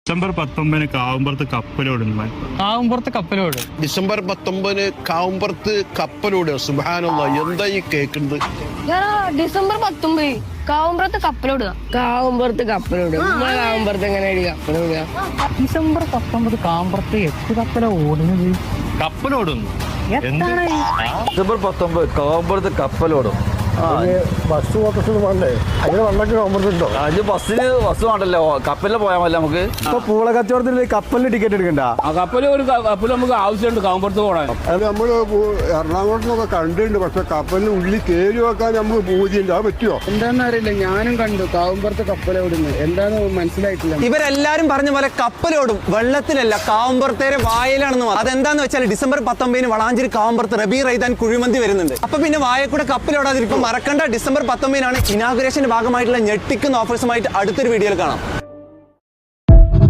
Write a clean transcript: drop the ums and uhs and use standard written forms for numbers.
December 19 Kavumpurath കപ്പലോടുന്നു. Kavumpurath കപ്പലോട് December 19 Kavumpurath കപ്പലോട്. സുബ്ഹാനല്ലാഹ്, എന്താ ഈ കേൾക്കുന്നത്? ഡിസംബർ 19 കാവുമ്പുറത്ത് കപ്പലോടുക. കാവുമ്പുറത്ത് കപ്പലോടുക. കാവുമ്പുറത്ത് എങ്ങനെ കപ്പലോടുക? ഡിസംബർ 19 കാവുമ്പുറത്ത് 8 കപ്പല ഓടുന്നത്. കപ്പലോടുന്നു. ഡിസംബർ 19 കാവുമ്പുറത്ത് കപ്പലോടും. ബസ് ഓട്ടോസ് വേണ്ടേ? അതിന് വെള്ളമൊക്കെ കാവുമ്പുറത്തുണ്ടോ? അത് ബസ്സിന് ബസ് വേണ്ടല്ലോ, കപ്പലിൽ പോയാൽ മതി നമുക്ക്. ഇപ്പൊ പൂള കച്ചവടത്തിന് കപ്പലിന് ടിക്കറ്റ് എടുക്കണ്ട. കപ്പല് നമുക്ക് ആവശ്യമുണ്ട് കാവുമ്പുറത്ത് പോകാൻ. അത് നമ്മള് എറണാകുളത്ത് നിന്നൊക്കെ കണ്ടിട്ടുണ്ട്. പക്ഷെ കപ്പലിന് ഉള്ളിൽ കയറി വെക്കാൻ നമുക്ക് പൂതിയുണ്ട്. അത് പറ്റുമോ? എന്താണെന്ന് അറിയില്ല. ഞാനും കണ്ടു കാവുമ്പുറത്ത് കപ്പലോടുന്നു. എന്താന്ന് മനസ്സിലായിട്ടില്ല. ഇവരെല്ലാരും പറഞ്ഞ പോലെ കപ്പലോടും, വെള്ളത്തിലല്ല, കാവുമ്പുറത്തേരെ വായലാണെന്ന്. അതെന്താന്ന് വെച്ചാൽ ഡിസംബർ 19 വളാഞ്ചേരി കാവുമ്പുറത്ത് റബീ റൈദാൻ കുഴിമന്തി വരുന്നുണ്ട്. അപ്പൊ പിന്നെ വായക്കൂടെ കപ്പലോടാതിരിക്കും. മറക്കണ്ട, ഡിസംബർ 19 ഇനാഗുറേഷന്റെ ഭാഗമായിട്ടുള്ള ഞെട്ടിക്കുന്ന ഓഫേഴ്സുമായിട്ട് അടുത്തൊരു വീഡിയോയിൽ കാണാം.